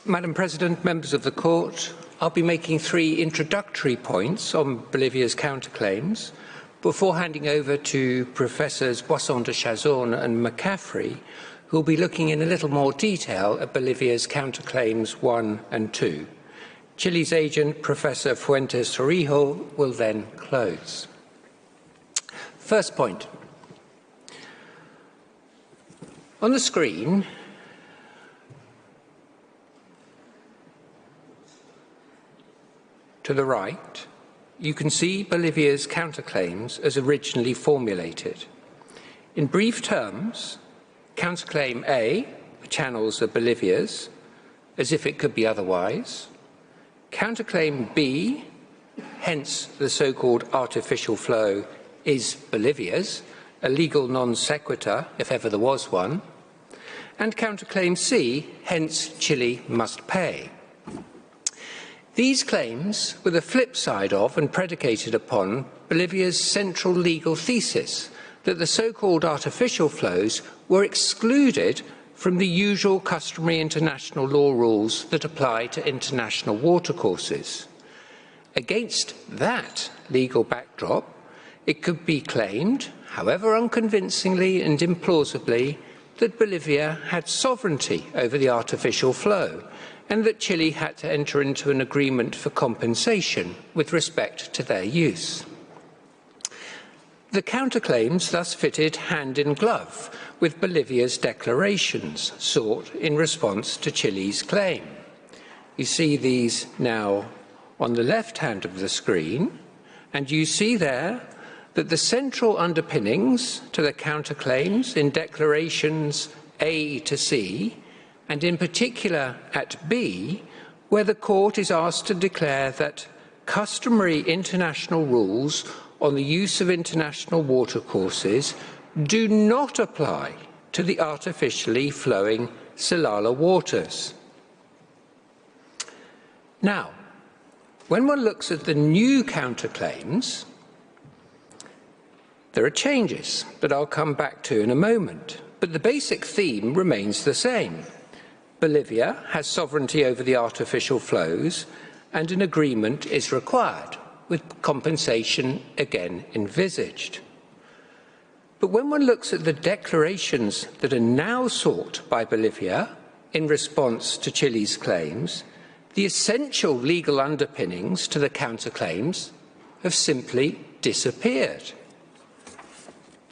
Madam President, members of the Court, I'll be making 3 introductory points on Bolivia's counterclaims before handing over to Professors Boisson de Chazorn and McCaffrey, who will be looking in a little more detail at Bolivia's counterclaims 1 and 2. Chile's agent, Professor Fuentes Torrijos, will then close. First point. On the screen, to the right, you can see Bolivia's counterclaims as originally formulated. In brief terms, counterclaim A, the channels are Bolivia's, as if it could be otherwise. Counterclaim B, hence the so-called artificial flow, is Bolivia's, a legal non sequitur, if ever there was one. And counterclaim C, hence Chile must pay. These claims were the flip side of and predicated upon Bolivia's central legal thesis that the so-called artificial flows were excluded from the usual customary international law rules that apply to international watercourses. Against that legal backdrop, it could be claimed, however unconvincingly and implausibly, that Bolivia had sovereignty over the artificial flow, and that Chile had to enter into an agreement for compensation with respect to their use. The counterclaims thus fitted hand in glove with Bolivia's declarations sought in response to Chile's claim. You see these now on the left hand of the screen, and you see there that the central underpinnings to the counterclaims in declarations A to C, and in particular at B, where the Court is asked to declare that customary international rules on the use of international watercourses do not apply to the artificially flowing Salala waters. Now, when one looks at the new counterclaims, there are changes that I'll come back to in a moment, but the basic theme remains the same. Bolivia has sovereignty over the artificial flows, and an agreement is required, with compensation again envisaged. But when one looks at the declarations that are now sought by Bolivia in response to Chile's claims, the essential legal underpinnings to the counterclaims have simply disappeared.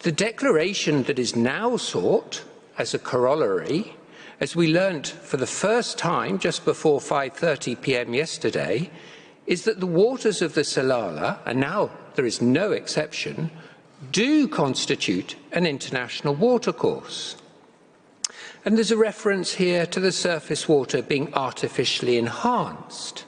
The declaration that is now sought as a corollary, as we learnt for the first time just before 5:30 p.m. yesterday, is that the waters of the Salala, and now there is no exception, do constitute an international watercourse. And there's a reference here to the surface water being artificially enhanced.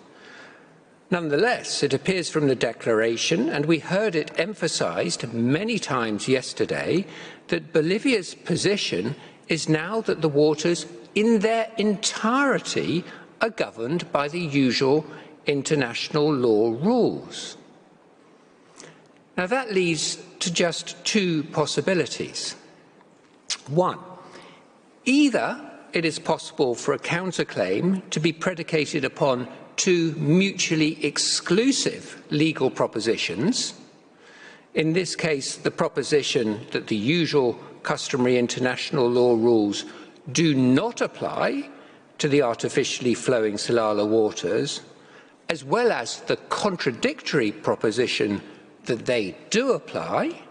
Nonetheless, it appears from the declaration, and we heard it emphasised many times yesterday, that Bolivia's position is now that the waters in their entirety are governed by the usual international law rules. Now that leads to just 2 possibilities. 1, either it is possible for a counterclaim to be predicated upon 2 mutually exclusive legal propositions. In this case, the proposition that the usual customary international law rules do not apply to the artificially flowing Salala waters, as well as the contradictory proposition that they do apply,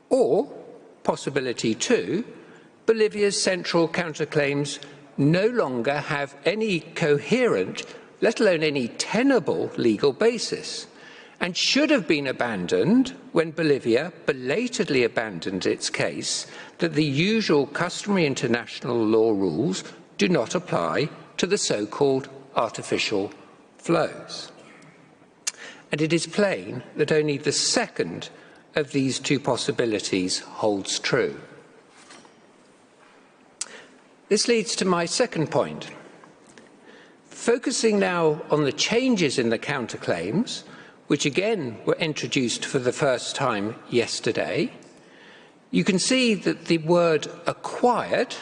or possibility 2, Bolivia's central counterclaims no longer have any coherent, let alone any tenable legal basis, and should have been abandoned when Bolivia belatedly abandoned its case that the usual customary international law rules do not apply to the so-called artificial flows. And it is plain that only the second of these 2 possibilities holds true. This leads to my second point. Focusing now on the changes in the counterclaims, which again were introduced for the first time yesterday, you can see that the word acquired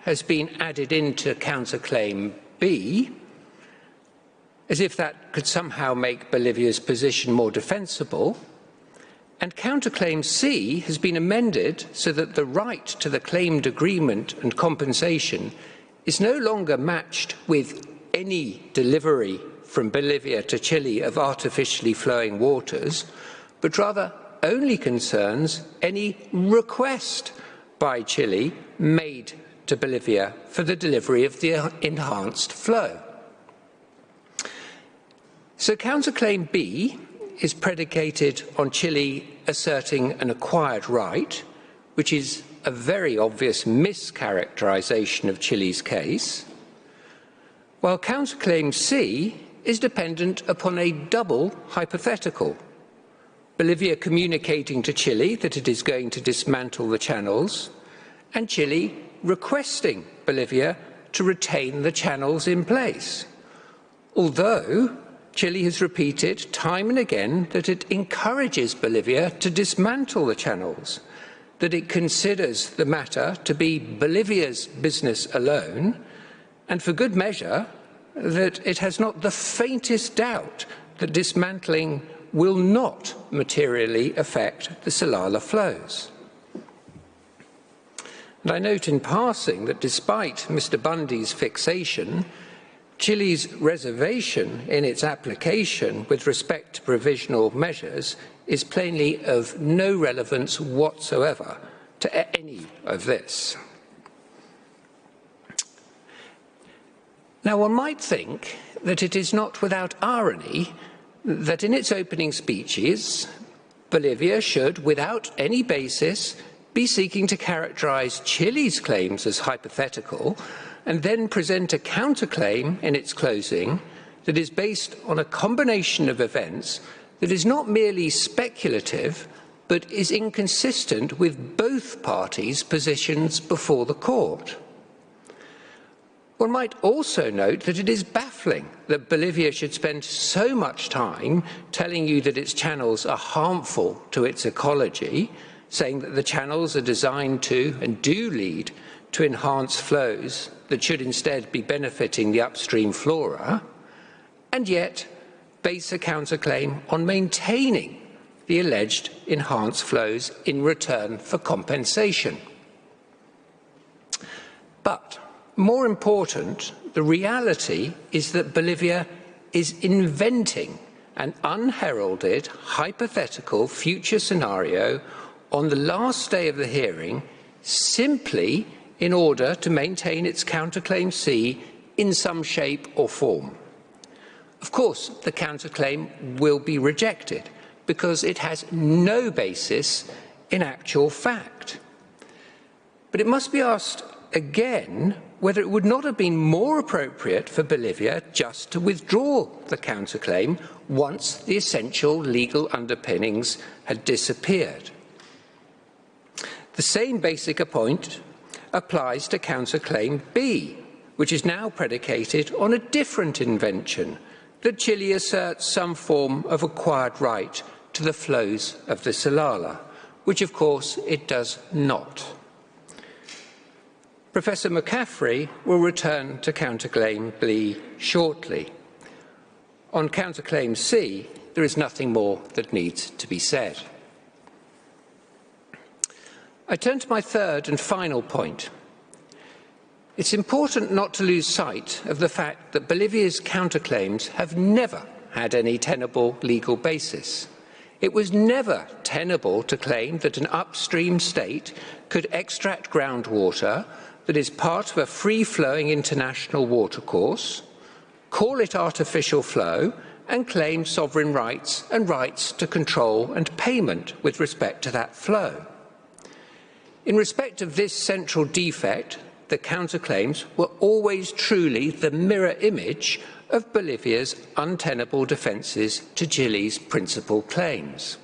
has been added into counterclaim B, as if that could somehow make Bolivia's position more defensible, and counterclaim C has been amended so that the right to the claimed agreement and compensation is no longer matched with any delivery from Bolivia to Chile of artificially flowing waters, but rather only concerns any request by Chile made to Bolivia for the delivery of the enhanced flow. So counterclaim B is predicated on Chile asserting an acquired right, which is a very obvious mischaracterization of Chile's case, while counterclaim C is dependent upon a double hypothetical: Bolivia communicating to Chile that it is going to dismantle the channels, and Chile requesting Bolivia to retain the channels in place, although Chile has repeated time and again that it encourages Bolivia to dismantle the channels, that it considers the matter to be Bolivia's business alone, and for good measure, that it has not the faintest doubt that dismantling will not materially affect the Salala flows. And I note in passing that despite Mr. Bundy's fixation, Chile's reservation in its application with respect to provisional measures is plainly of no relevance whatsoever to any of this. Now, one might think that it is not without irony that in its opening speeches, Bolivia should, without any basis, be seeking to characterize Chile's claims as hypothetical and then present a counterclaim in its closing that is based on a combination of events that is not merely speculative, but is inconsistent with both parties' positions before the court. One might also note that it is baffling that Bolivia should spend so much time telling you that its channels are harmful to its ecology, saying that the channels are designed to and do lead to enhance flows that should instead be benefiting the upstream flora, and yet base a counterclaim on maintaining the alleged enhanced flows in return for compensation. But more important, the reality is that Bolivia is inventing an unheralded, hypothetical future scenario on the last day of the hearing simply in order to maintain its counterclaim C in some shape or form. Of course, the counterclaim will be rejected because it has no basis in actual fact. But it must be asked again whether it would not have been more appropriate for Bolivia just to withdraw the counterclaim once the essential legal underpinnings had disappeared. The same basic point applies to counterclaim B, which is now predicated on a different invention, that Chile asserts some form of acquired right to the flows of the Salala, which of course it does not. Professor McCaffrey will return to counterclaim B shortly. On counterclaim C, there is nothing more that needs to be said. I turn to my third and final point. It's important not to lose sight of the fact that Bolivia's counterclaims have never had any tenable legal basis. It was never tenable to claim that an upstream state could extract groundwater that is part of a free-flowing international watercourse, call it artificial flow, and claim sovereign rights and rights to control and payment with respect to that flow. In respect of this central defect, the counterclaims were always truly the mirror image of Bolivia's untenable defences to Chile's principal claims.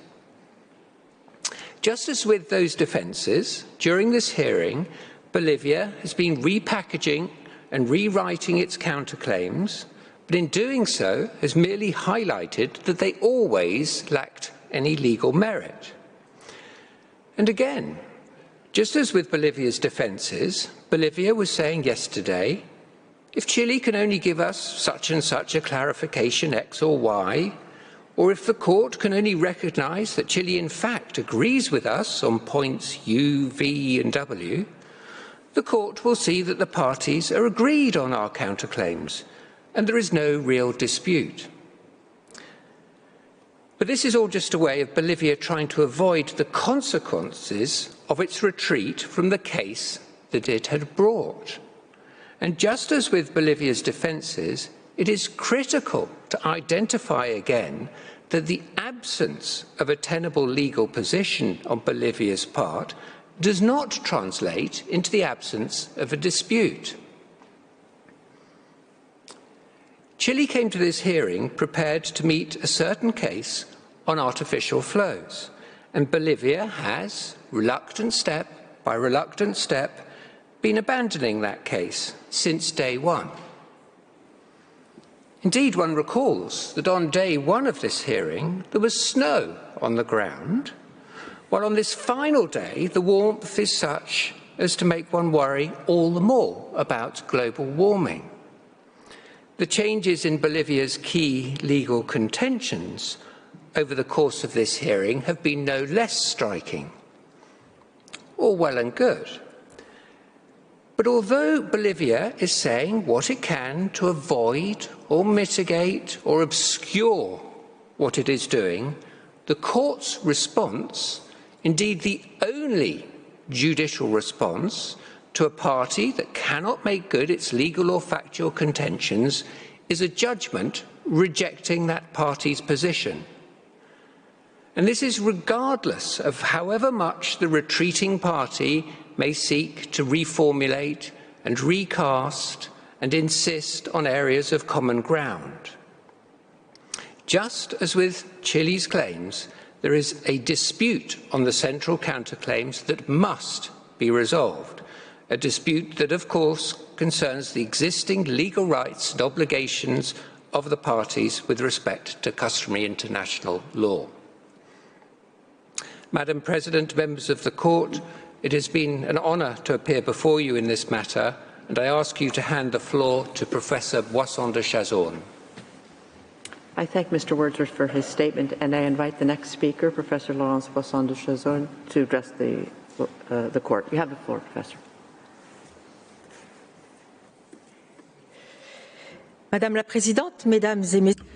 Just as with those defences, during this hearing, Bolivia has been repackaging and rewriting its counterclaims, but in doing so has merely highlighted that they always lacked any legal merit. And again, just as with Bolivia's defences, Bolivia was saying yesterday If Chile can only give us such and such a clarification X or Y, or if the court can only recognise that Chile in fact agrees with us on points U, V and W, the court will see that the parties are agreed on our counterclaims and there is no real dispute. But this is all just a way of Bolivia trying to avoid the consequences of its retreat from the case that it had brought. And just as with Bolivia's defences, it is critical to identify again that the absence of a tenable legal position on Bolivia's part does not translate into the absence of a dispute. Chile came to this hearing prepared to meet a certain case on artificial flows, and Bolivia has, reluctant step by reluctant step, been abandoning that case since day one. Indeed, one recalls that on day one of this hearing, there was snow on the ground, while on this final day, the warmth is such as to make one worry all the more about global warming. The changes in Bolivia's key legal contentions over the course of this hearing have been no less striking. All well and good. But although Bolivia is saying what it can to avoid or mitigate or obscure what it is doing, the court's response, indeed the only judicial response to a party that cannot make good its legal or factual contentions, is a judgment rejecting that party's position. And this is regardless of however much the retreating party may seek to reformulate and recast and insist on areas of common ground. Just as with Chile's claims, there is a dispute on the central counterclaims that must be resolved, a dispute that, of course, concerns the existing legal rights and obligations of the parties with respect to customary international law. Madam President, members of the Court, it has been an honour to appear before you in this matter, and I ask you to hand the floor to Professor Boisson de Chazorn. I thank Mr. Wordsworth for his statement, and I invite the next speaker, Professor Laurence Boisson de Chazorn, to address the Court. You have the floor, Professor. Madame la Présidente, Mesdames et Messieurs.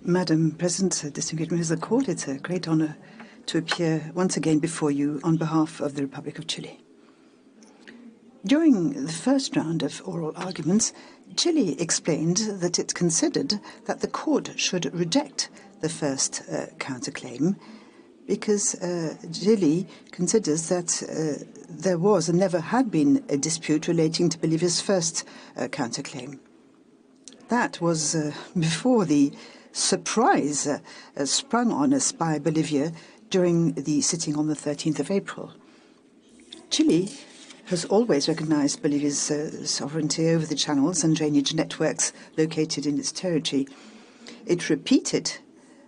Madam President, distinguished members of the Court, it's a great honour to appear once again before you on behalf of the Republic of Chile. During the first round of oral arguments, Chile explained that it considered that the court should reject the first counterclaim because Chile considers that there was and never had been a dispute relating to Bolivia's first counterclaim. That was before the surprise sprung on us by Bolivia during the sitting on the 13th of April. Chile has always recognized Bolivia's sovereignty over the channels and drainage networks located in its territory. It repeated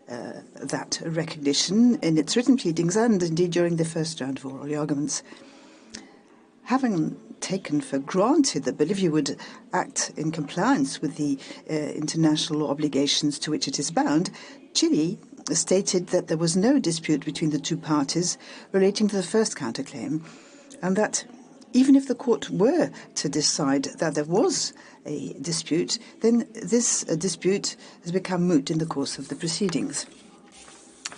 that recognition in its written pleadings and indeed during the first round of oral arguments. Having taken for granted that Bolivia would act in compliance with the international obligations to which it is bound, Chile stated that there was no dispute between the two parties relating to the first counterclaim, and that even if the court were to decide that there was a dispute, then this dispute has become moot in the course of the proceedings.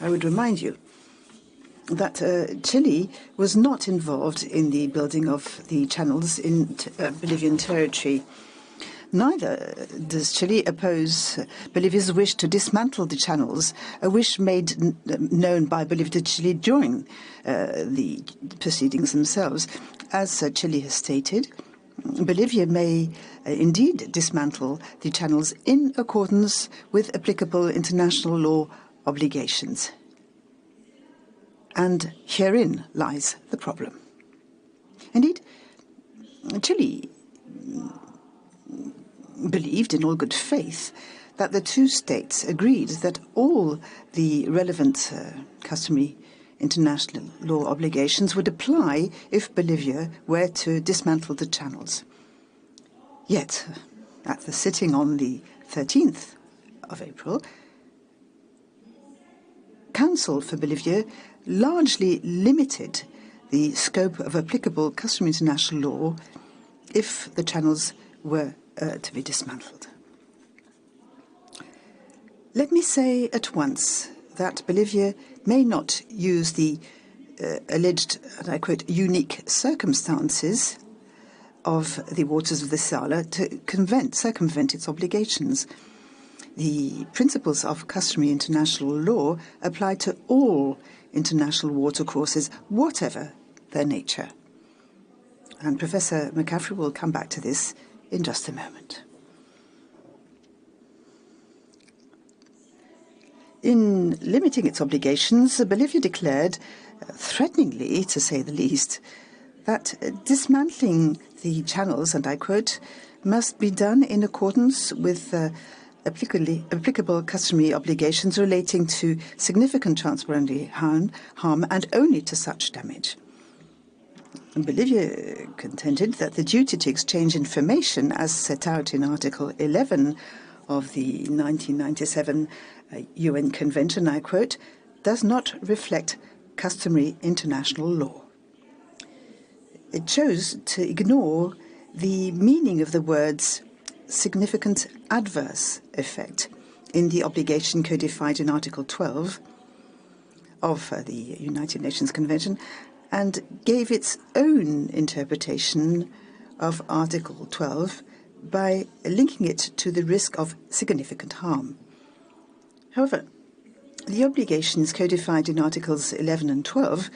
I would remind you that Chile was not involved in the building of the channels in Bolivian territory. Neither does Chile oppose Bolivia's wish to dismantle the channels, a wish made known by Bolivia to Chile during the proceedings themselves. As Chile has stated, Bolivia may indeed dismantle the channels in accordance with applicable international law obligations. And herein lies the problem. Indeed, Chile believed in all good faith that the two states agreed that all the relevant customary international law obligations would apply if Bolivia were to dismantle the channels. Yet, At the sitting on the 13th of April, Council for Bolivia largely limited the scope of applicable customary international law if the channels were to be dismantled. Let me say at once that Bolivia may not use the alleged, and I quote, unique circumstances of the waters of the Sala to circumvent its obligations. The principles of customary international law apply to all international watercourses, whatever their nature. And Professor McCaffrey will come back to this in just a moment. In limiting its obligations, Bolivia declared, threateningly to say the least, that dismantling the channels, and I quote, must be done in accordance with applicable customary obligations relating to significant transboundary harm and only to such damage. And Bolivia contended that the duty to exchange information, as set out in Article 11 of the 1997 UN Convention, I quote, does not reflect customary international law. It chose to ignore the meaning of the words significant adverse effect in the obligation codified in Article 12 of the United Nations Convention and gave its own interpretation of Article 12 by linking it to the risk of significant harm. However, the obligations codified in Articles 11 and 12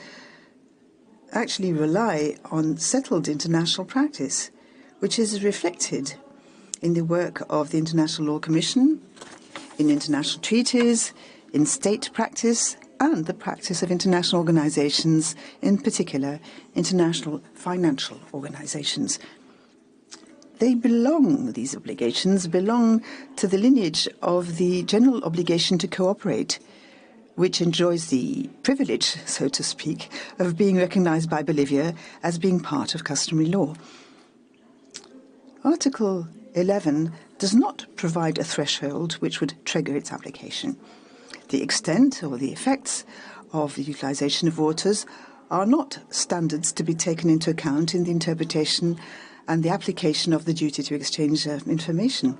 actually rely on settled international practice, which is reflected in the work of the International Law Commission, in international treaties, in state practice, and the practice of international organizations, in particular, international financial organizations. These obligations belong to the lineage of the general obligation to cooperate, which enjoys the privilege, so to speak, of being recognized by Bolivia as being part of customary law. Article 11 does not provide a threshold which would trigger its application. The extent or the effects of the utilization of waters are not standards to be taken into account in the interpretation and the application of the duty to exchange information.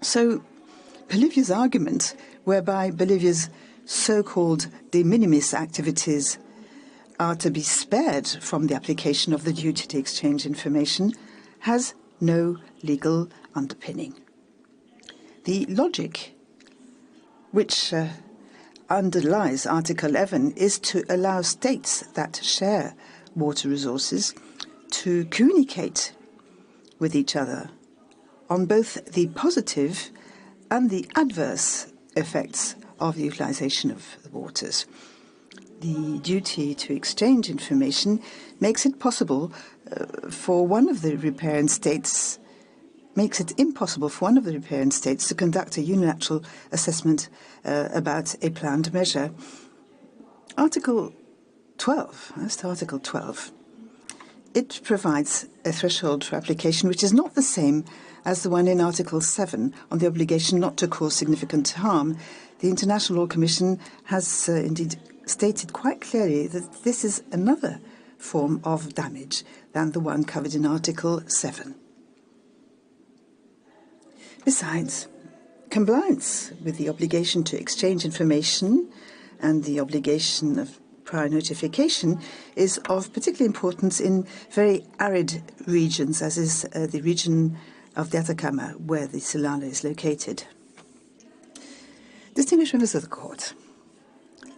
So, Bolivia's argument, whereby Bolivia's so-called de minimis activities are to be spared from the application of the duty to exchange information, has no legal underpinning. The logic which underlies Article 11 is to allow states that share water resources to communicate with each other on both the positive and the adverse effects of the utilization of the waters. The duty to exchange information makes it impossible for one of the riparian states to conduct a unilateral assessment about a planned measure. Article 12, that's Article 12. It provides a threshold for application which is not the same as the one in Article 7 on the obligation not to cause significant harm. The International Law Commission has indeed stated quite clearly that this is another form of damage than the one covered in Article 7. Besides, compliance with the obligation to exchange information and the obligation of prior notification is of particular importance in very arid regions, as is the region of the Atacama, where the Silala is located. Distinguished members of the Court,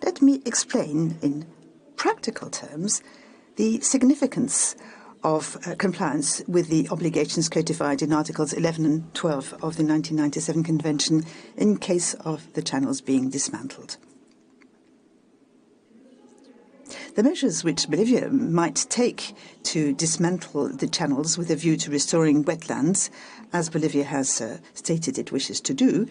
let me explain in practical terms the significance of compliance with the obligations codified in Articles 11 and 12 of the 1997 Convention in case of the channels being dismantled. The measures which Bolivia might take to dismantle the channels with a view to restoring wetlands, as Bolivia has stated it wishes to do,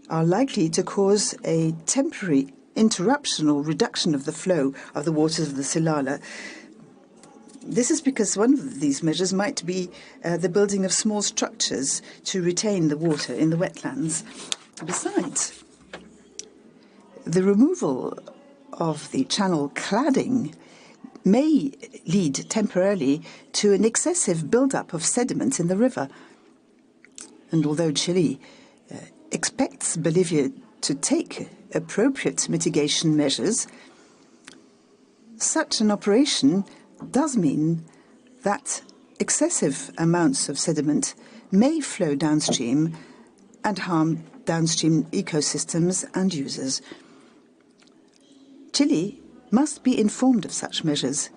are likely to cause a temporary interruption or reduction of the flow of the waters of the Silala, This is because one of these measures might be the building of small structures to retain the water in the wetlands. Besides, the removal of the channel cladding may lead temporarily to an excessive build-up of sediments in the river. And although Chile expects Bolivia to take appropriate mitigation measures, such an operation does mean that excessive amounts of sediment may flow downstream and harm downstream ecosystems and users. Chile must be informed of such measures,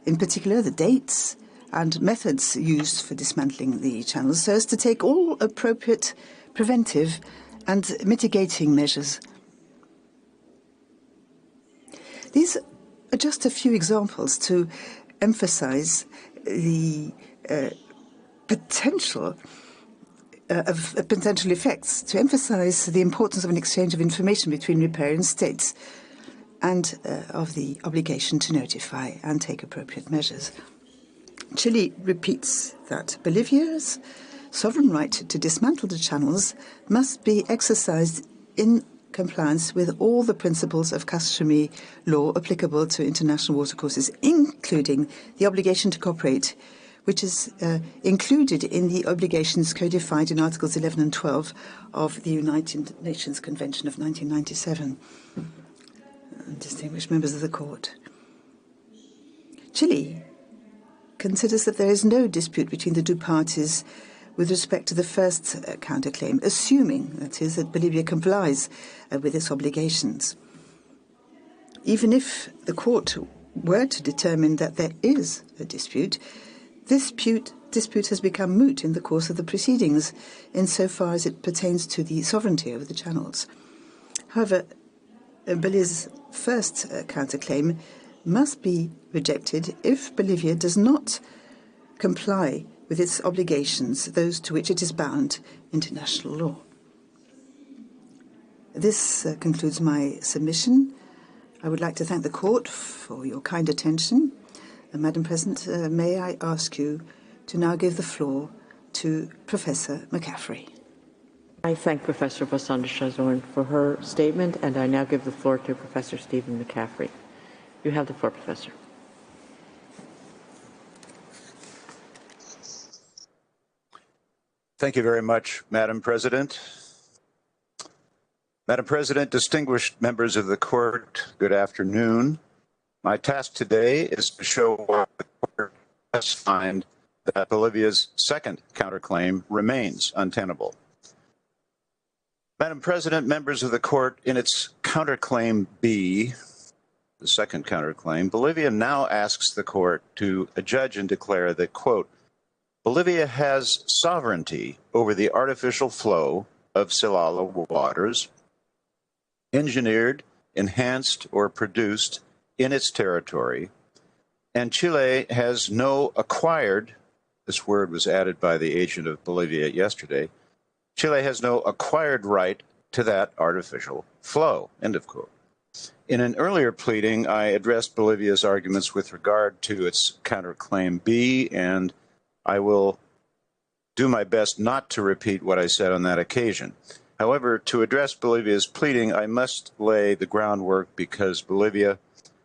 in particular the dates and methods used for dismantling the channels, so as to take all appropriate preventive and mitigating measures. These are just a few examples to emphasize the potential effects, to emphasize the importance of an exchange of information between riparian states and of the obligation to notify and take appropriate measures. Chile repeats that Bolivia's sovereign right to dismantle the channels must be exercised in compliance with all the principles of customary law applicable to international watercourses, including the obligation to cooperate, which is included in the obligations codified in Articles 11 and 12 of the United Nations Convention of 1997. Distinguished members of the Court, Chile considers that there is no dispute between the two parties with respect to the first counterclaim, assuming, that is, that Bolivia complies with its obligations. Even if the court were to determine that there is a dispute, this dispute has become moot in the course of the proceedings, insofar as it pertains to the sovereignty over the channels. However, Bolivia's first counterclaim must be rejected if Bolivia does not comply with its obligations, those to which it is bound international law. This concludes my submission. I would like to thank the Court for your kind attention. Madam President, may I ask you to now give the floor to Professor McCaffrey. I thank Professor Bossand-de-Chazorn for her statement, and I now give the floor to Professor Stephen McCaffrey. You have the floor, Professor. Thank you very much, Madam President. Madam President, distinguished members of the Court, good afternoon. My task today is to show why the Court has found that Bolivia's second counterclaim remains untenable. Madam President, members of the Court, in its counterclaim B, the second counterclaim, Bolivia now asks the Court to adjudge and declare that, quote, Bolivia has sovereignty over the artificial flow of Silala waters, engineered, enhanced, or produced in its territory, and Chile has no acquired, this word was added by the agent of Bolivia yesterday, Chile has no acquired right to that artificial flow, end of quote. In an earlier pleading, I addressed Bolivia's arguments with regard to its counterclaim B, and I will do my best not to repeat what I said on that occasion. However, to address Bolivia's pleading, I must lay the groundwork because Bolivia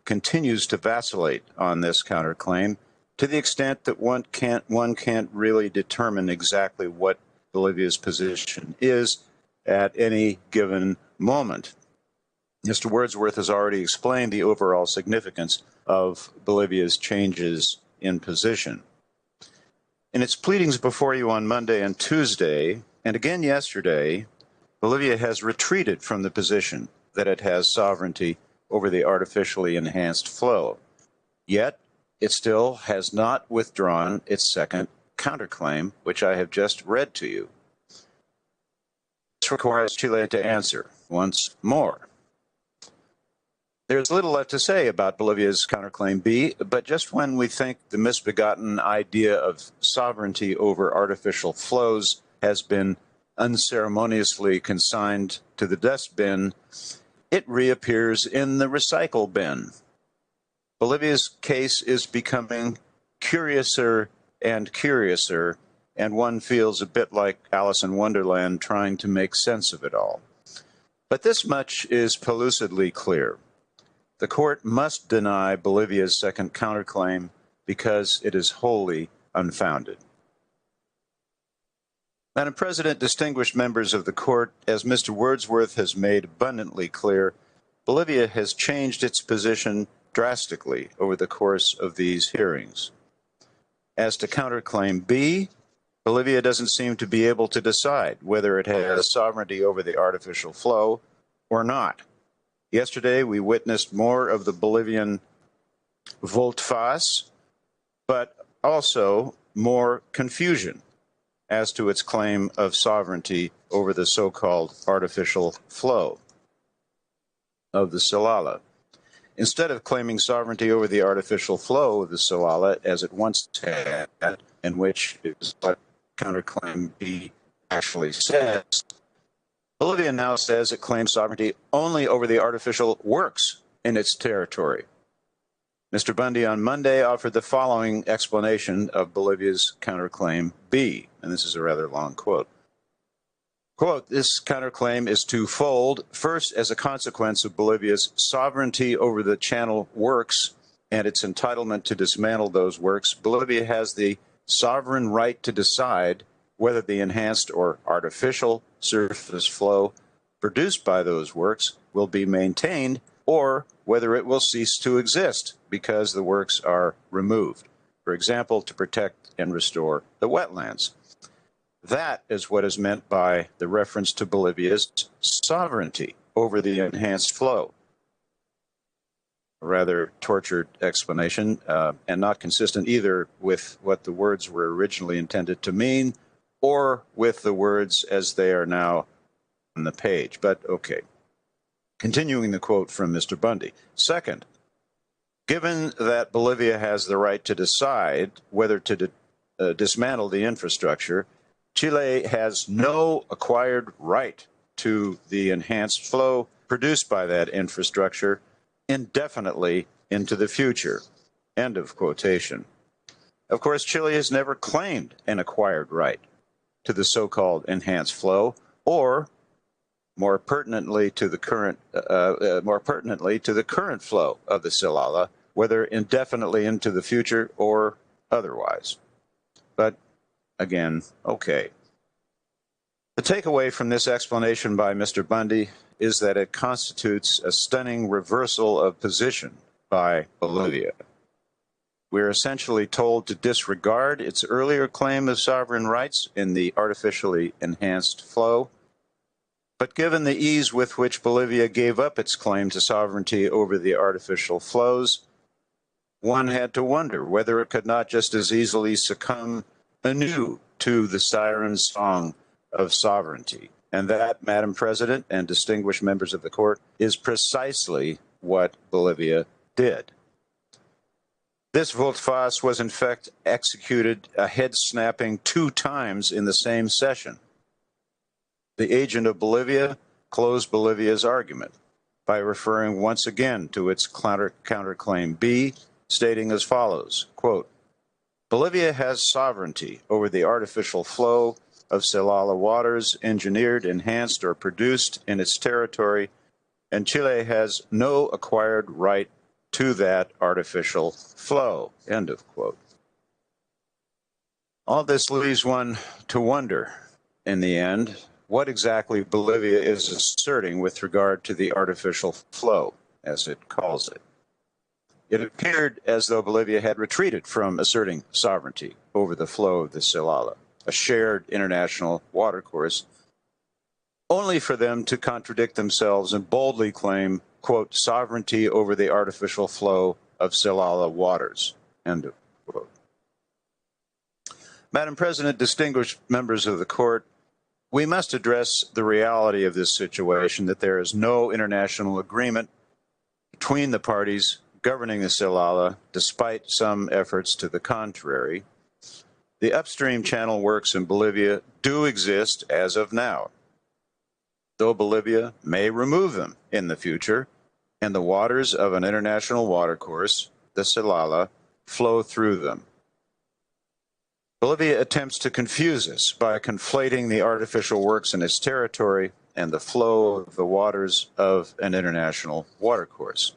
continues to vacillate on this counterclaim to the extent that one can't really determine exactly what Bolivia's position is at any given moment. Mr. Wordsworth has already explained the overall significance of Bolivia's changes in position. In its pleadings before you on Monday and Tuesday, and again yesterday, Bolivia has retreated from the position that it has sovereignty over the artificially enhanced flow. Yet, it still has not withdrawn its second counterclaim, which I have just read to you. This requires Chile to answer once more. There's little left to say about Bolivia's counterclaim B, but just when we think the misbegotten idea of sovereignty over artificial flows has been unceremoniously consigned to the dustbin, it reappears in the recycle bin. Bolivia's case is becoming curiouser and curiouser, and one feels a bit like Alice in Wonderland trying to make sense of it all. But this much is pellucidly clear. The court must deny Bolivia's second counterclaim because it is wholly unfounded. Madam President, distinguished members of the court, as Mr. Wordsworth has made abundantly clear, Bolivia has changed its position drastically over the course of these hearings. As to counterclaim B, Bolivia doesn't seem to be able to decide whether it has sovereignty over the artificial flow or not. Yesterday, we witnessed more of the Bolivian volte-face, but also more confusion as to its claim of sovereignty over the so-called artificial flow of the Silala. Instead of claiming sovereignty over the artificial flow of the Silala, as it once had, and which is what counterclaim B actually says, Bolivia now says it claims sovereignty only over the artificial works in its territory. Mr. Bundy on Monday offered the following explanation of Bolivia's counterclaim B, and this is a rather long quote. Quote, this counterclaim is twofold. First, as a consequence of Bolivia's sovereignty over the channel works and its entitlement to dismantle those works, Bolivia has the sovereign right to decide whether the enhanced or artificial surface flow produced by those works will be maintained or whether it will cease to exist because the works are removed, for example, to protect and restore the wetlands. That is what is meant by the reference to Bolivia's sovereignty over the enhanced flow. A rather tortured explanation and not consistent either with what the words were originally intended to mean or with the words as they are now on the page, but okay. Continuing the quote from Mr. Bundy. Second, given that Bolivia has the right to decide whether to dismantle the infrastructure, Chile has no acquired right to the enhanced flow produced by that infrastructure indefinitely into the future. End of quotation. Of course, Chile has never claimed an acquired right to the so-called enhanced flow, or more pertinently to the current flow of the Silala, whether indefinitely into the future or otherwise. But again, okay. The takeaway from this explanation by Mr. Bundy is that it constitutes a stunning reversal of position by Bolivia. We're essentially told to disregard its earlier claim of sovereign rights in the artificially enhanced flow, but given the ease with which Bolivia gave up its claim to sovereignty over the artificial flows, one had to wonder whether it could not just as easily succumb anew to the siren song of sovereignty. And that, Madam President and distinguished members of the court, is precisely what Bolivia did. This volte-face was in fact executed a head-snapping 2 times in the same session. The agent of Bolivia closed Bolivia's argument by referring once again to its counterclaim B, stating as follows, quote, Bolivia has sovereignty over the artificial flow of Silala waters engineered, enhanced, or produced in its territory, and Chile has no acquired right to that artificial flow, end of quote. All this leaves one to wonder, in the end, what exactly Bolivia is asserting with regard to the artificial flow, as it calls it. It appeared as though Bolivia had retreated from asserting sovereignty over the flow of the Silala, a shared international watercourse, only for them to contradict themselves and boldly claim, quote, sovereignty over the artificial flow of Silala waters, end of quote. Madam President, distinguished members of the court, we must address the reality of this situation, that there is no international agreement between the parties governing the Silala, despite some efforts to the contrary. The upstream channel works in Bolivia do exist as of now, though Bolivia may remove them in the future, and the waters of an international watercourse, the Silala, flow through them. Bolivia attempts to confuse us by conflating the artificial works in its territory and the flow of the waters of an international watercourse.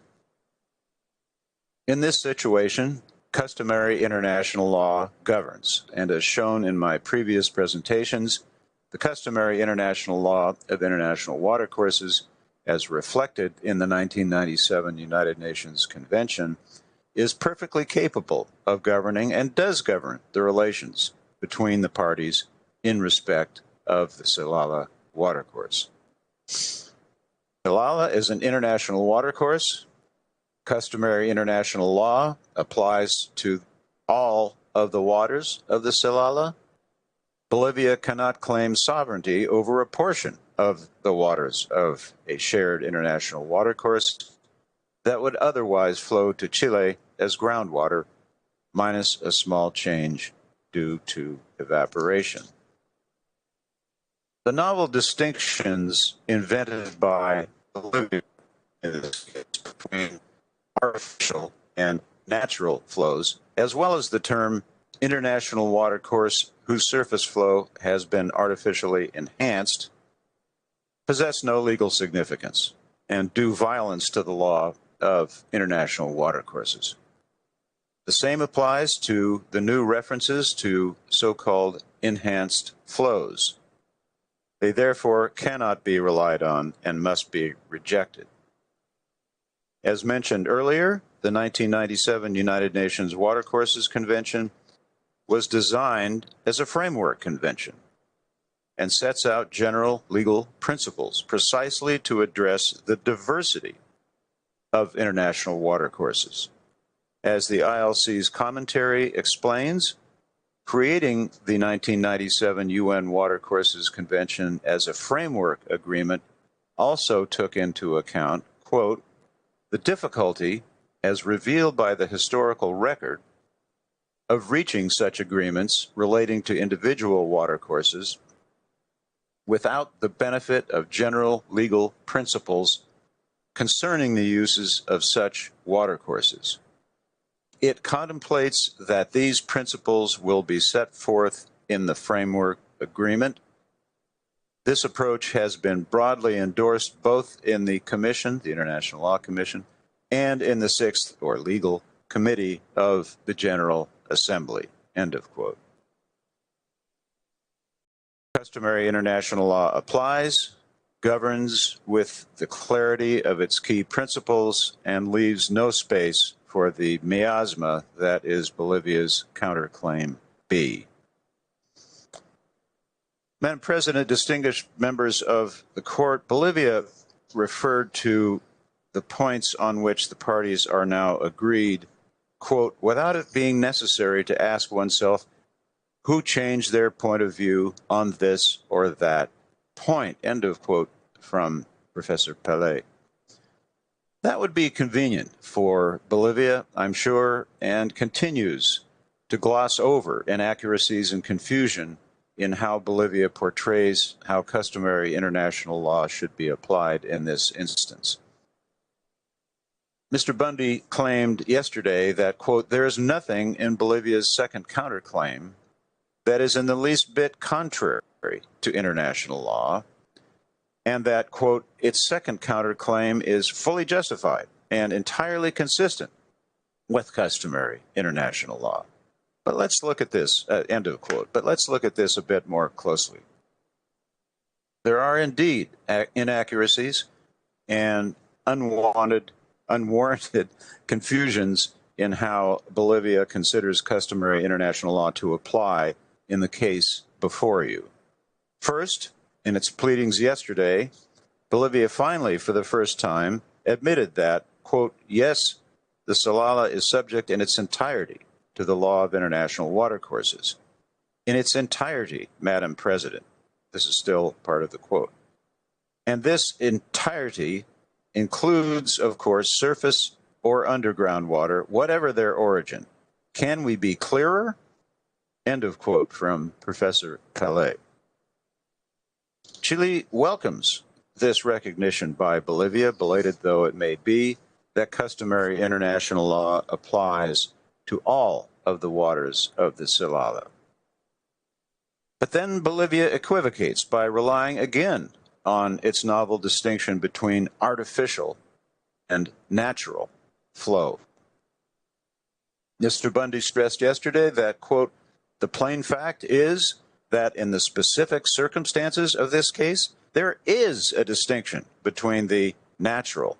In this situation, customary international law governs, and as shown in my previous presentations, the customary international law of international watercourses, as reflected in the 1997 United Nations Convention, is perfectly capable of governing and does govern the relations between the parties in respect of the Silala watercourse. Silala is an international watercourse. Customary international law applies to all of the waters of the Silala. Bolivia cannot claim sovereignty over a portion of the waters of a shared international watercourse that would otherwise flow to Chile as groundwater, minus a small change due to evaporation. The novel distinctions invented by Bolivia in this case between artificial and natural flows, as well as the term international watercourse whose surface flow has been artificially enhanced, possess no legal significance and do violence to the law of international watercourses. The same applies to the new references to so-called enhanced flows. They therefore cannot be relied on and must be rejected. As mentioned earlier, the 1997 United Nations Watercourses Convention was designed as a framework convention and sets out general legal principles precisely to address the diversity of international watercourses. As the ILC's commentary explains, creating the 1997 UN Watercourses Convention as a framework agreement also took into account, quote, the difficulty, as revealed by the historical record, of reaching such agreements relating to individual watercourses without the benefit of general legal principles concerning the uses of such watercourses. It contemplates that these principles will be set forth in the framework agreement. This approach has been broadly endorsed both in the Commission, the International Law Commission, and in the Sixth, or Legal, Committee of the General Assembly, end of quote. Customary international law applies, governs with the clarity of its key principles, and leaves no space for the miasma that is Bolivia's counterclaim B. Madam President, distinguished members of the court, Bolivia referred to the points on which the parties are now agreed, quote, without it being necessary to ask oneself who changed their point of view on this or that point, end of quote, from Professor Pelé. That would be convenient for Bolivia, I'm sure, and continues to gloss over inaccuracies and confusion in how Bolivia portrays how customary international law should be applied in this instance. Mr. Bundy claimed yesterday that, quote, there is nothing in Bolivia's second counterclaim that is in the least bit contrary to international law, and that, quote, its second counterclaim is fully justified and entirely consistent with customary international law. But let's look at this, end of quote, but let's look at this a bit more closely. There are indeed inaccuracies and unwarranted confusions in how Bolivia considers customary international law to apply in the case before you. First, in its pleadings yesterday, Bolivia finally, for the first time, admitted that, quote, yes, the Silala is subject in its entirety to the law of international watercourses. In its entirety, Madam President. This is still part of the quote. And this entirety includes, of course, surface or underground water, whatever their origin. Can we be clearer? End of quote from Professor Pelé. Chile welcomes this recognition by Bolivia, belated though it may be, that customary international law applies to all of the waters of the Silala. But then Bolivia equivocates by relying again on its novel distinction between artificial and natural flow. Mr. Bundy stressed yesterday that, quote, the plain fact is that in the specific circumstances of this case, there is a distinction between the natural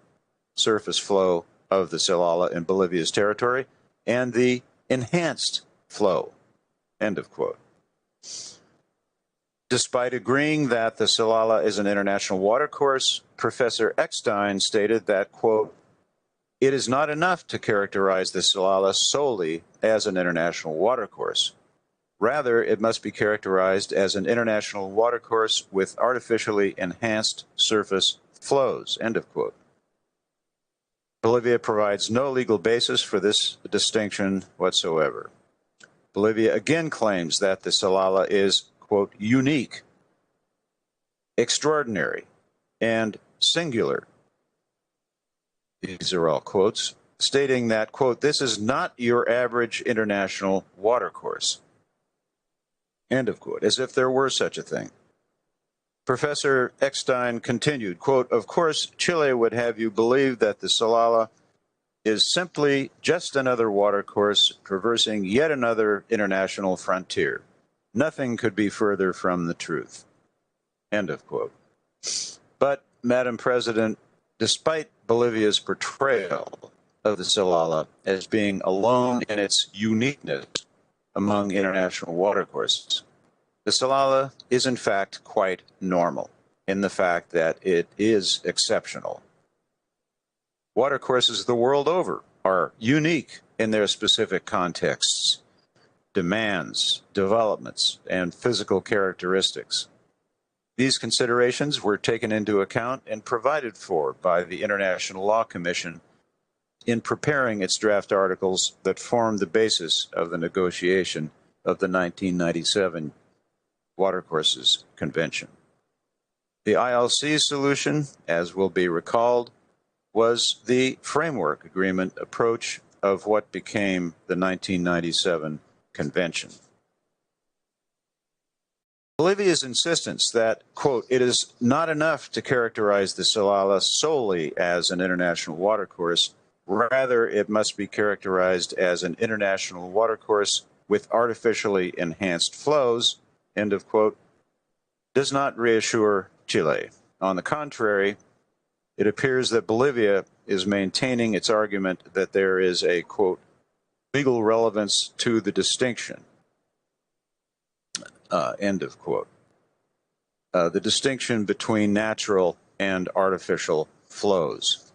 surface flow of the Silala in Bolivia's territory and the enhanced flow, end of quote. Despite agreeing that the Silala is an international watercourse, Professor Eckstein stated that, quote, it is not enough to characterize the Silala solely as an international watercourse. Rather, it must be characterized as an international watercourse with artificially enhanced surface flows, end of quote. Bolivia provides no legal basis for this distinction whatsoever. Bolivia again claims that the Silala is, quote, unique, extraordinary, and singular. These are all quotes, stating that, quote, this is not your average international watercourse, end of quote, as if there were such a thing. Professor Eckstein continued, quote, of course, Chile would have you believe that the Silala is simply just another watercourse traversing yet another international frontier. Nothing could be further from the truth, end of quote. But, Madam President, despite Bolivia's portrayal of the Silala as being alone in its uniqueness among international watercourses, the Silala is in fact quite normal in the fact that it is exceptional. Watercourses the world over are unique in their specific contexts, demands, developments, and physical characteristics. These considerations were taken into account and provided for by the International Law Commission in preparing its draft articles that formed the basis of the negotiation of the 1997 Watercourses Convention. The ILC's solution, as will be recalled, was the framework agreement approach of what became the 1997 Convention. Bolivia's insistence that, quote, it is not enough to characterize the Silala solely as an international watercourse, rather it must be characterized as an international watercourse with artificially enhanced flows, end of quote, does not reassure Chile. On the contrary, it appears that Bolivia is maintaining its argument that there is a, quote, legal relevance to the distinction, end of quote. The distinction between natural and artificial flows.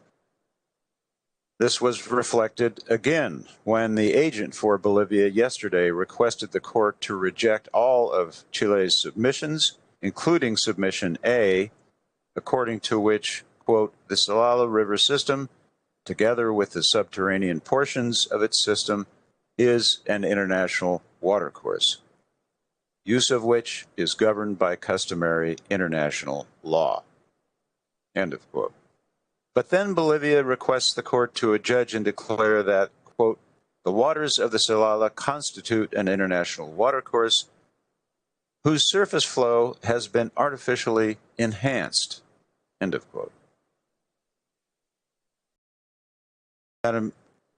This was reflected again when the agent for Bolivia yesterday requested the court to reject all of Chile's submissions, including submission A, according to which, quote, the Silala River system, together with the subterranean portions of its system, is an international watercourse, use of which is governed by customary international law, end of quote. But then Bolivia requests the court to adjudge and declare that, quote, the waters of the Silala constitute an international watercourse whose surface flow has been artificially enhanced, end of quote. Madam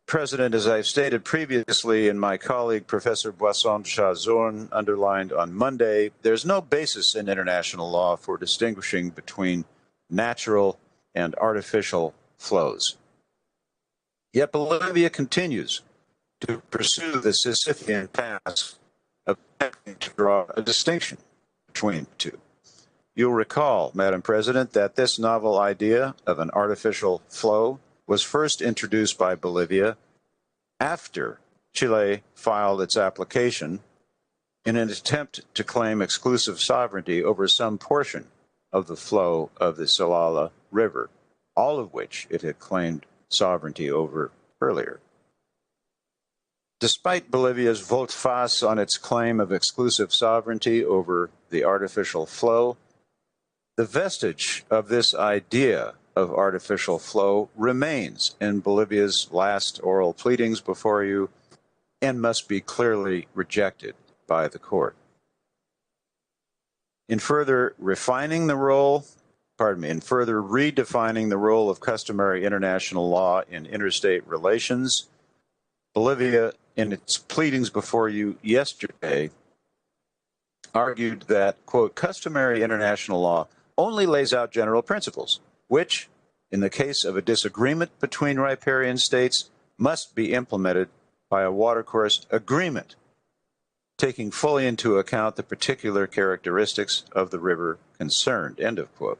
President, as I've stated previously and my colleague Professor Boisson Chazorn underlined on Monday, there's no basis in international law for distinguishing between natural and artificial flows. Yet Bolivia continues to pursue the Sisyphean task of attempting to draw a distinction between the two. You'll recall, Madam President, that this novel idea of an artificial flow was first introduced by Bolivia after Chile filed its application in an attempt to claim exclusive sovereignty over some portion of the flow of the Silala River, all of which it had claimed sovereignty over earlier. Despite Bolivia's volte-face on its claim of exclusive sovereignty over the artificial flow, the vestige of this idea of artificial flow remains in Bolivia's last oral pleadings before you and must be clearly rejected by the court. In further redefining the role of customary international law in interstate relations, Bolivia, in its pleadings before you yesterday, argued that, quote, customary international law only lays out general principles, which, in the case of a disagreement between riparian states, must be implemented by a watercourse agreement, taking fully into account the particular characteristics of the river concerned, end of quote.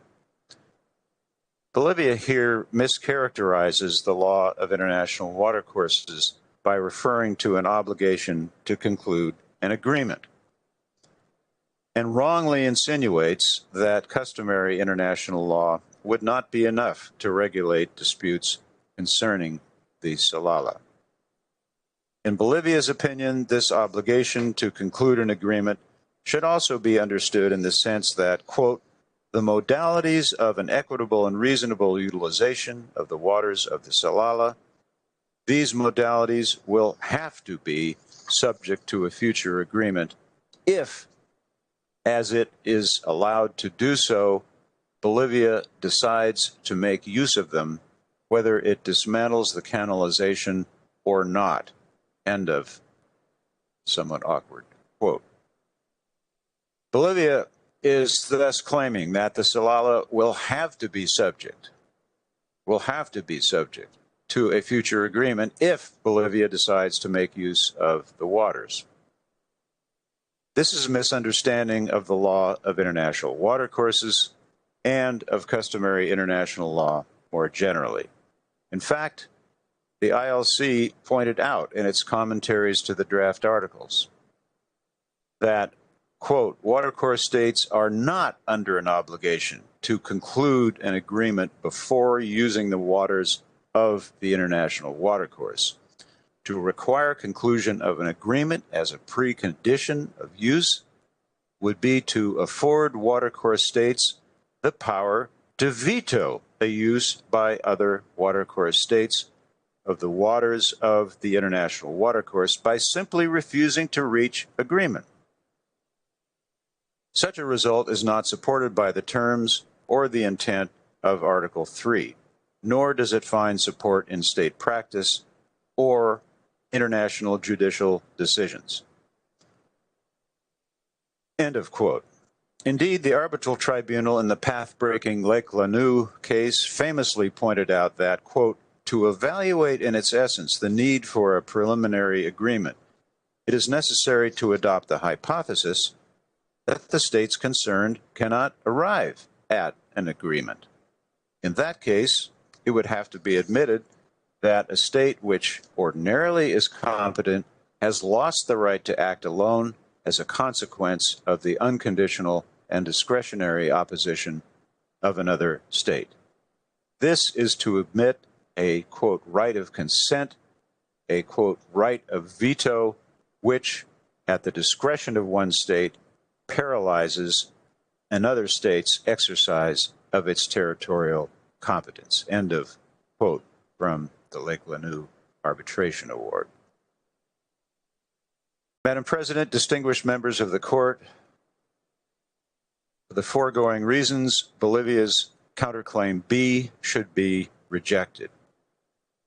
Bolivia here mischaracterizes the law of international watercourses by referring to an obligation to conclude an agreement, and wrongly insinuates that customary international law would not be enough to regulate disputes concerning the Salala. In Bolivia's opinion, this obligation to conclude an agreement should also be understood in the sense that, quote, the modalities of an equitable and reasonable utilization of the waters of the Salala, these modalities will have to be subject to a future agreement if, as it is allowed to do so, Bolivia decides to make use of them, whether it dismantles the canalization or not. End of somewhat awkward quote. Bolivia is thus claiming that the Salala will have to be subject to a future agreement if Bolivia decides to make use of the waters. This is a misunderstanding of the law of international watercourses and of customary international law more generally. In fact, the ILC pointed out in its commentaries to the draft articles that, quote, watercourse states are not under an obligation to conclude an agreement before using the waters of the international watercourse. To require conclusion of an agreement as a precondition of use would be to afford watercourse states the power to veto a use by other watercourse states of the waters of the international watercourse by simply refusing to reach agreement. Such a result is not supported by the terms or the intent of Article 3, nor does it find support in state practice or international judicial decisions. End of quote. Indeed, the arbitral tribunal in the path-breaking Lake Lanu case famously pointed out that, quote, to evaluate in its essence the need for a preliminary agreement, it is necessary to adopt the hypothesis that the states concerned cannot arrive at an agreement. In that case, it would have to be admitted that a state which ordinarily is competent has lost the right to act alone as a consequence of the unconditional and discretionary opposition of another state. This is to admit a, quote, right of consent, a, quote, right of veto, which, at the discretion of one state, paralyzes another state's exercise of its territorial competence. End of quote from the Lake Lanu Arbitration Award. Madam President, distinguished members of the court, for the foregoing reasons, Bolivia's counterclaim B should be rejected.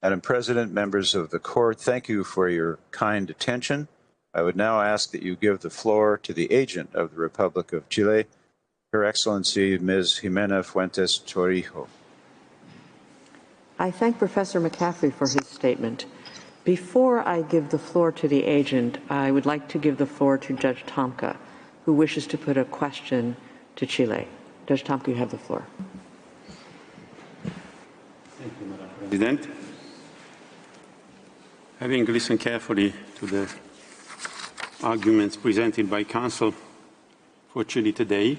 Madam President, members of the court, thank you for your kind attention. I would now ask that you give the floor to the agent of the Republic of Chile, Her Excellency Ms. Jimena Fuentes Torrijos. I thank Professor McCaffrey for his statement. Before I give the floor to the agent, I would like to give the floor to Judge Tomka, who wishes to put a question to Chile. Judge Tomka, you have the floor. Thank you, Madam President. Having listened carefully to the arguments presented by counsel for Chile today,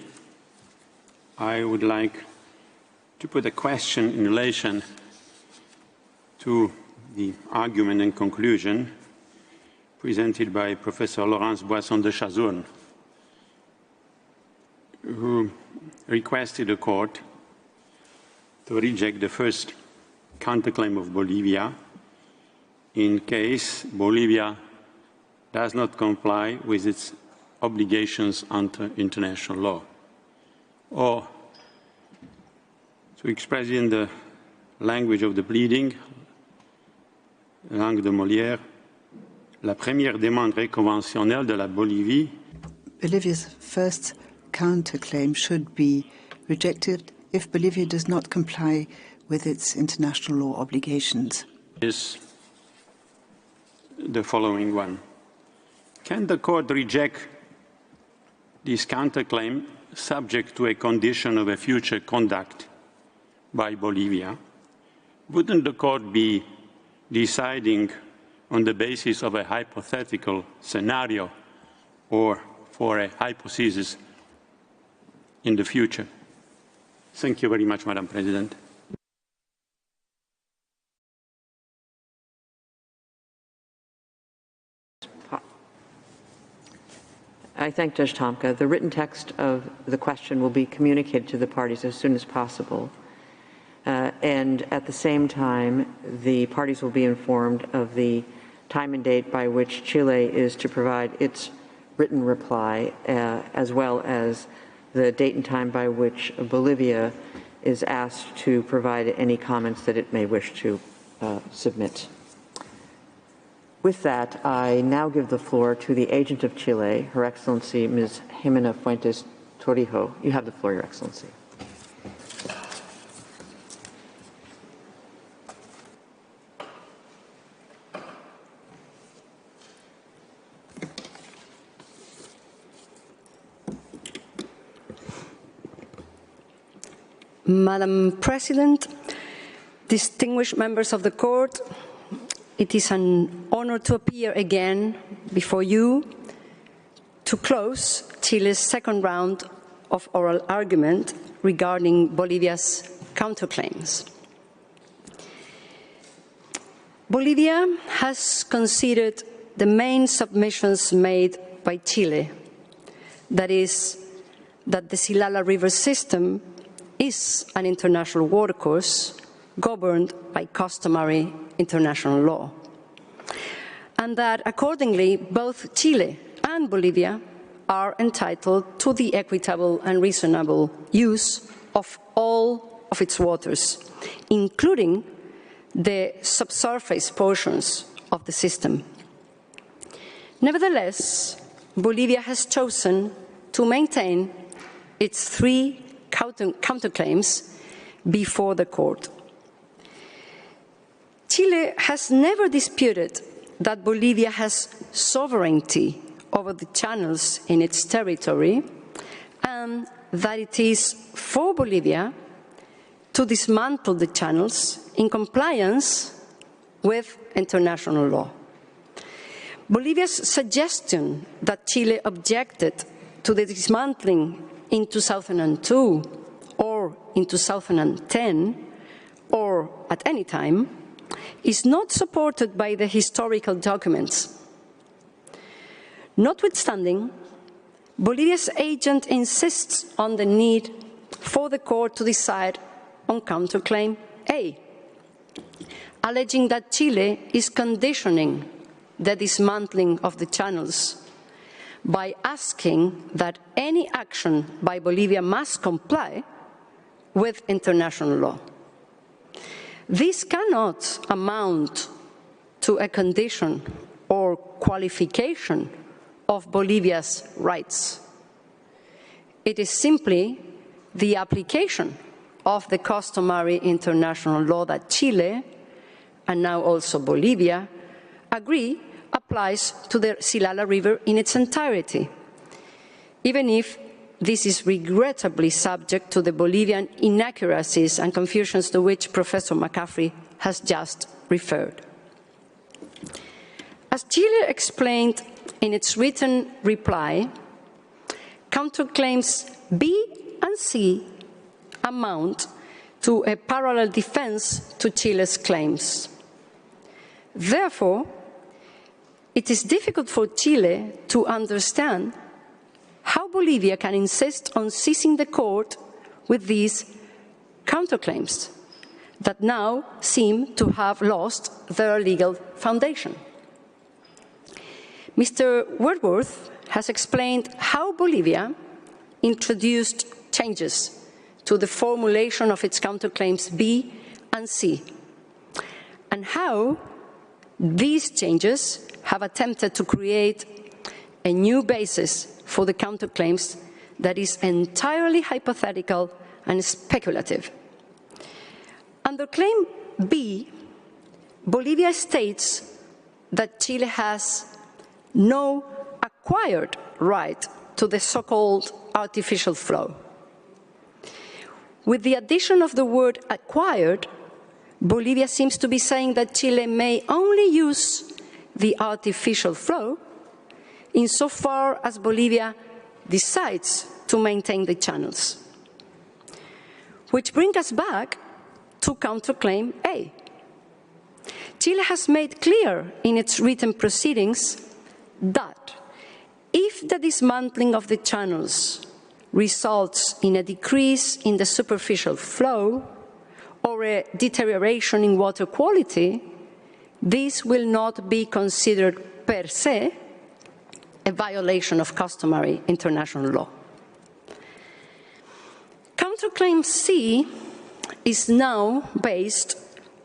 I would like to put a question in relation to the argument and conclusion presented by Professor Laurence Boisson de Chazurne, who requested the court to reject the first counterclaim of Bolivia in case Bolivia does not comply with its obligations under international law. or to express in the language of the pleading, langue de Molière, la première demande réconventionnelle de la Bolivie. Bolivia's first counterclaim should be rejected if Bolivia does not comply with its international law obligations. Is the following one. Can the court reject this counterclaim subject to a condition of a future conduct by Bolivia? Wouldn't the court be deciding on the basis of a hypothetical scenario or for a hypothesis in the future? Thank you very much, Madam President. I thank Judge Tomka. The written text of the question will be communicated to the parties as soon as possible. And at the same time, the parties will be informed of the time and date by which Chile is to provide its written reply, as well as the date and time by which Bolivia is asked to provide any comments that it may wish to submit. With that, I now give the floor to the agent of Chile, Her Excellency Ms. Jimena Fuentes Torrijos. You have the floor, Your Excellency. Madam President, distinguished members of the Court, it is an honor to appear again before you to close Chile's second round of oral argument regarding Bolivia's counterclaims. Bolivia has considered the main submissions made by Chile, that is, that the Silala River system is an international watercourse governed by customary international law, and that accordingly both Chile and Bolivia are entitled to the equitable and reasonable use of all of its waters, including the subsurface portions of the system. Nevertheless, Bolivia has chosen to maintain its three counterclaims before the court. Chile has never disputed that Bolivia has sovereignty over the channels in its territory and that it is for Bolivia to dismantle the channels in compliance with international law. Bolivia's suggestion that Chile objected to the dismantling in 2002 or in 2010 or at any time is not supported by the historical documents. Notwithstanding, Bolivia's agent insists on the need for the court to decide on counterclaim A, alleging that Chile is conditioning the dismantling of the channels by asking that any action by Bolivia must comply with international law. This cannot amount to a condition or qualification of Bolivia's rights. It is simply the application of the customary international law that Chile, and now also Bolivia, agree applies to the Silala River in its entirety, even if this is regrettably subject to the Bolivian inaccuracies and confusions to which Professor McCaffrey has just referred. As Chile explained in its written reply, counterclaims B and C amount to a parallel defense to Chile's claims. Therefore, it is difficult for Chile to understand how Bolivia can insist on seizing the court with these counterclaims that now seem to have lost their legal foundation. Mr. Woodworth has explained how Bolivia introduced changes to the formulation of its counterclaims B and C, and how these changes have attempted to create a new basis for the counterclaims that is entirely hypothetical and speculative. Under claim B, Bolivia states that Chile has no acquired right to the so-called artificial flow. With the addition of the word acquired, Bolivia seems to be saying that Chile may only use the artificial flow insofar as Bolivia decides to maintain the channels. Which brings us back to counterclaim A. Chile has made clear in its written proceedings that if the dismantling of the channels results in a decrease in the superficial flow or a deterioration in water quality, this will not be considered per se a violation of customary international law. Counterclaim C is now based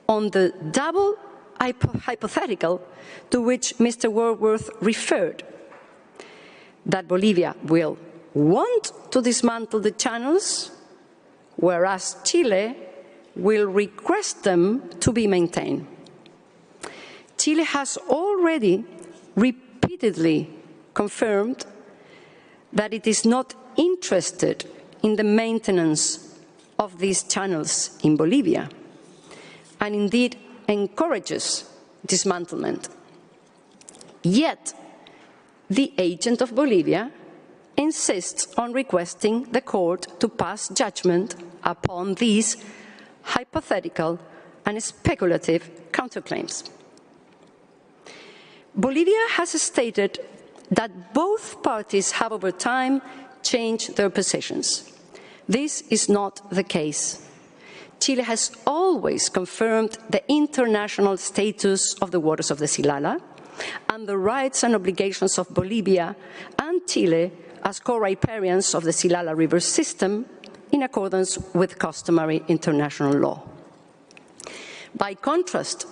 on the double hypothetical to which Mr. Warworth referred, that Bolivia will want to dismantle the channels, whereas Chile will request them to be maintained. Chile has already repeatedly confirmed that it is not interested in the maintenance of these channels in Bolivia, and indeed encourages dismantlement. Yet, the agent of Bolivia insists on requesting the court to pass judgment upon these hypothetical and speculative counterclaims. Bolivia has stated that both parties have over time changed their positions. This is not the case. Chile has always confirmed the international status of the waters of the Silala and the rights and obligations of Bolivia and Chile as co-riparians of the Silala River system in accordance with customary international law. By contrast,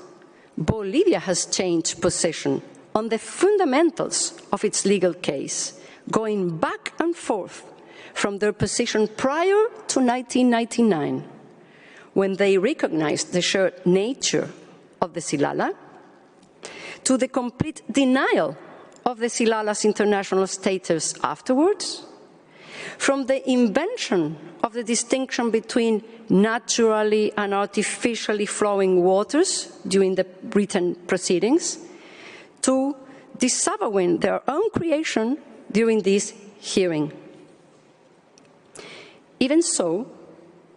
Bolivia has changed position on the fundamentals of its legal case, going back and forth from their position prior to 1999, when they recognized the shared nature of the Silala, to the complete denial of the Silala's international status afterwards, from the invention of the distinction between naturally and artificially flowing waters during the written proceedings, to disavowing their own creation during this hearing. Even so,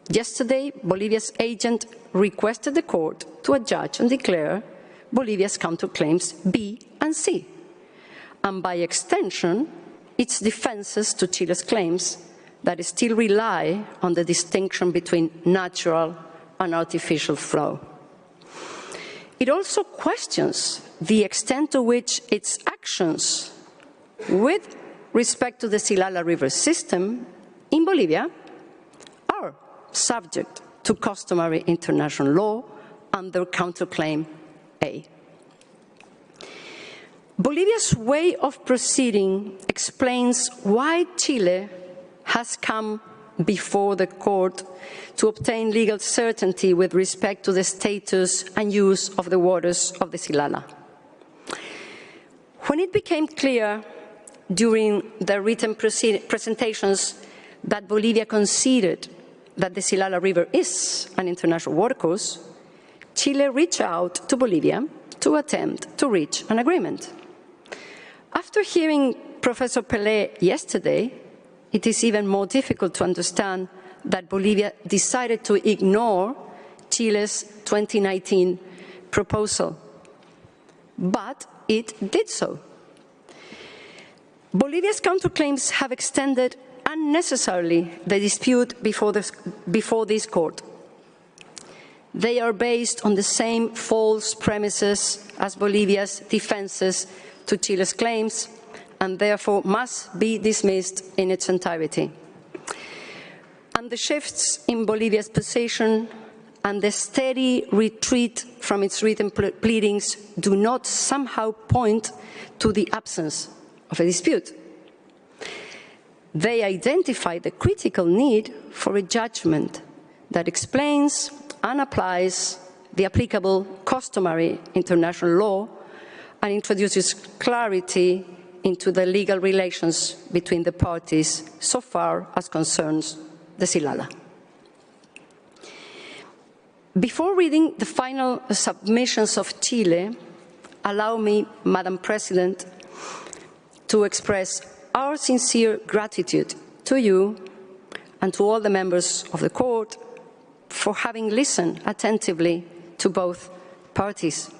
yesterday, Bolivia's agent requested the court to adjudge and declare Bolivia's counterclaims B and C, and by extension, its defenses to Chile's claims that still rely on the distinction between natural and artificial flow. It also questions the extent to which its actions with respect to the Silala River system in Bolivia are subject to customary international law under counterclaim A. Bolivia's way of proceeding explains why Chile has come before the court to obtain legal certainty with respect to the status and use of the waters of the Silala. When it became clear during the written presentations that Bolivia conceded that the Silala River is an international watercourse, Chile reached out to Bolivia to attempt to reach an agreement. After hearing Professor Pelé yesterday, it is even more difficult to understand that Bolivia decided to ignore Chile's 2019 proposal, but it did so. Bolivia's counterclaims have extended unnecessarily the dispute before this court. They are based on the same false premises as Bolivia's defenses to Chile's claims, and therefore must be dismissed in its entirety. And the shifts in Bolivia's position and the steady retreat from its written pleadings do not somehow point to the absence of a dispute. They identify the critical need for a judgment that explains and applies the applicable customary international law and introduces clarity into the legal relations between the parties so far as concerns the Silala. Before reading the final submissions of Chile, allow me, Madam President, to express our sincere gratitude to you and to all the members of the Court for having listened attentively to both parties.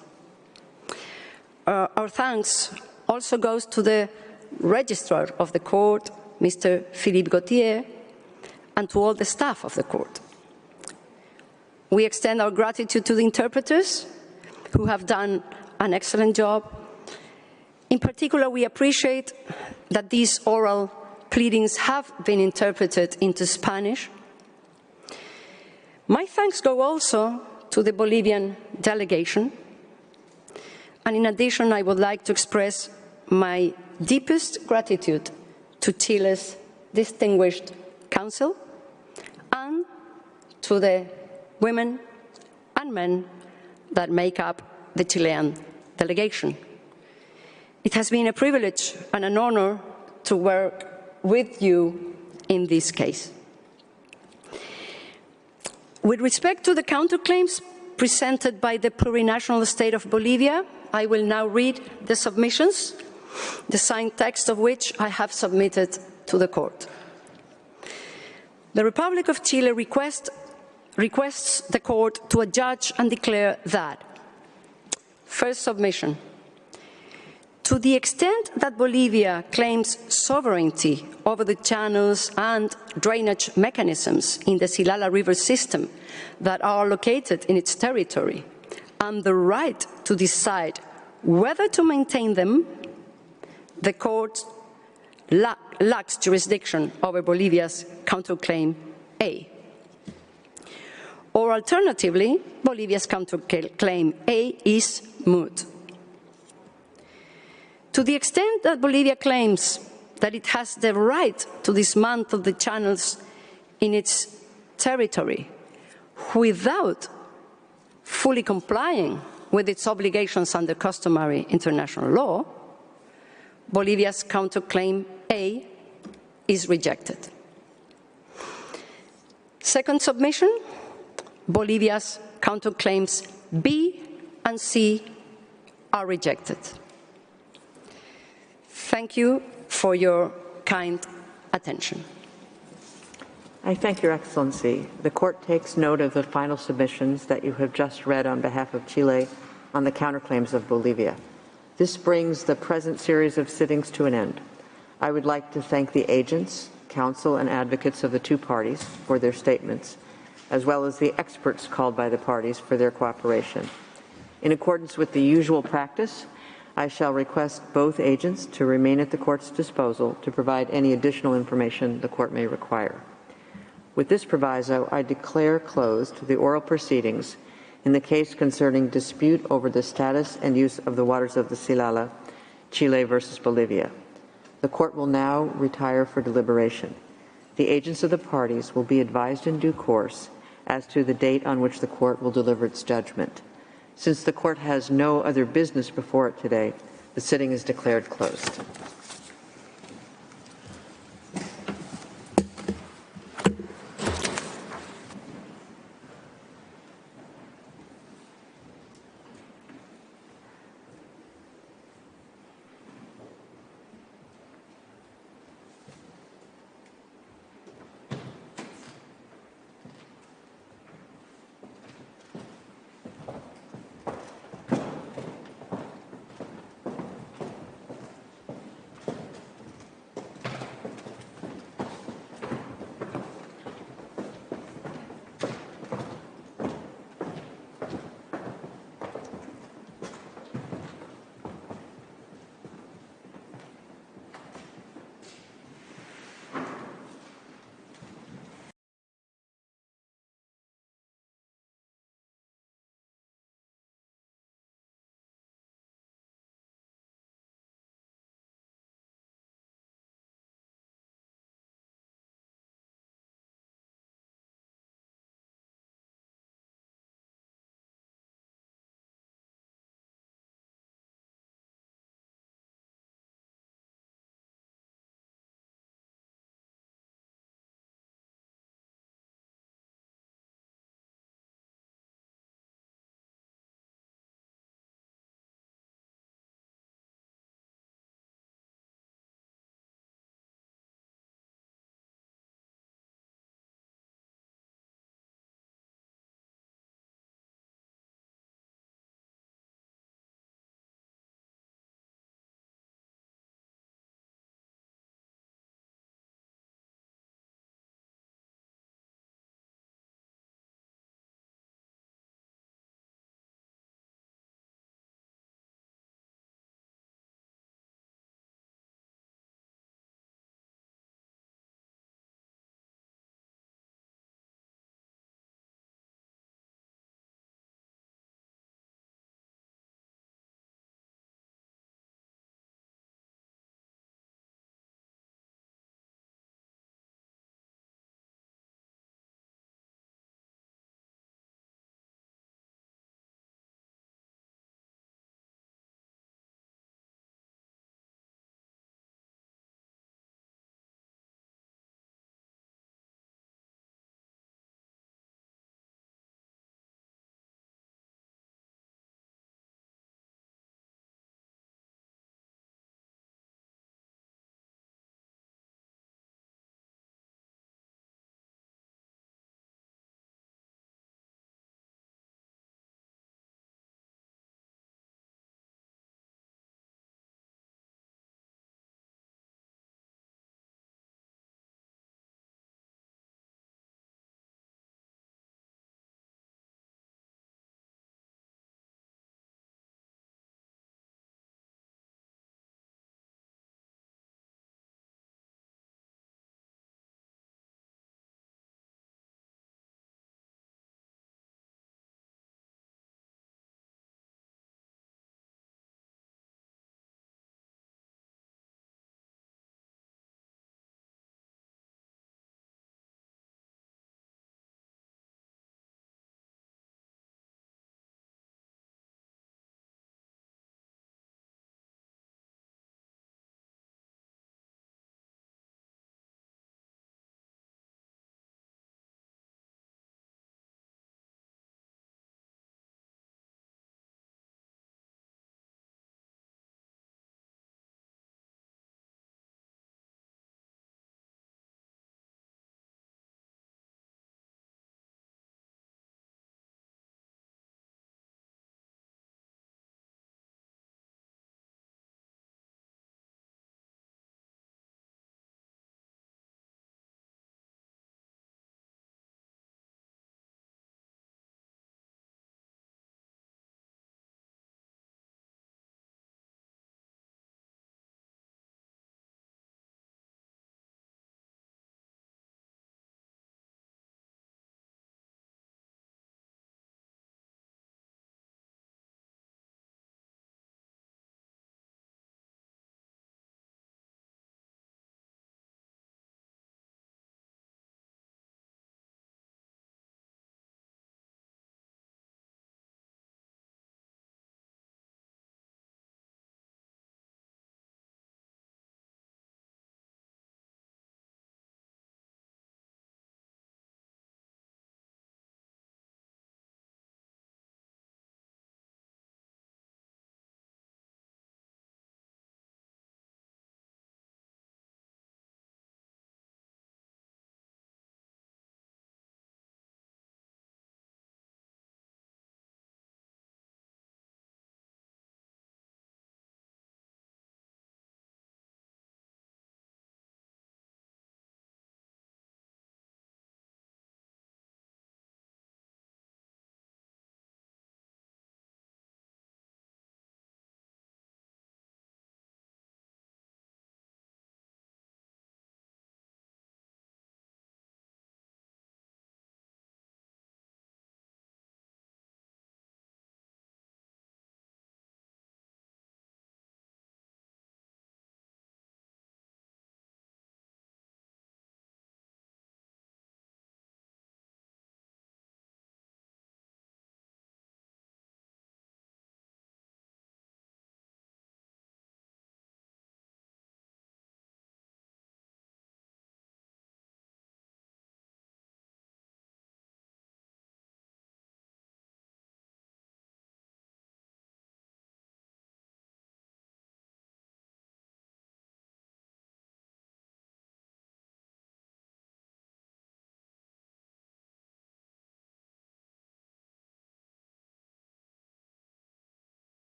Our thanks also goes to the Registrar of the Court, Mr. Philippe Gauthier, and to all the staff of the Court. We extend our gratitude to the interpreters, who have done an excellent job. In particular, we appreciate that these oral pleadings have been interpreted into Spanish. My thanks go also to the Bolivian delegation. And in addition, I would like to express my deepest gratitude to Chile's distinguished Council and to the women and men that make up the Chilean delegation. It has been a privilege and an honor to work with you in this case. With respect to the counterclaims presented by the plurinational state of Bolivia, I will now read the submissions, the signed text of which I have submitted to the Court. The Republic of Chile requests the Court to adjudge and declare that, first submission, to the extent that Bolivia claims sovereignty over the channels and drainage mechanisms in the Silala River system that are located in its territory, and the right to decide whether to maintain them, the Court lacks jurisdiction over Bolivia's counterclaim A. Or alternatively, Bolivia's counterclaim A is moot. To the extent that Bolivia claims that it has the right to dismantle the channels in its territory without fully complying with its obligations under customary international law, Bolivia's counterclaim A is rejected. Second submission, Bolivia's counterclaims B and C are rejected. Thank you for your kind attention. I thank Your Excellency. The Court takes note of the final submissions that you have just read on behalf of Chile on the counterclaims of Bolivia. This brings the present series of sittings to an end. I would like to thank the agents, counsel, and advocates of the two parties for their statements, as well as the experts called by the parties for their cooperation. In accordance with the usual practice, I shall request both agents to remain at the Court's disposal to provide any additional information the Court may require. With this proviso, I declare closed the oral proceedings in the case concerning dispute over the status and use of the waters of the Silala, Chile versus Bolivia. The Court will now retire for deliberation. The agents of the parties will be advised in due course as to the date on which the Court will deliver its judgment. Since the Court has no other business before it today, the sitting is declared closed.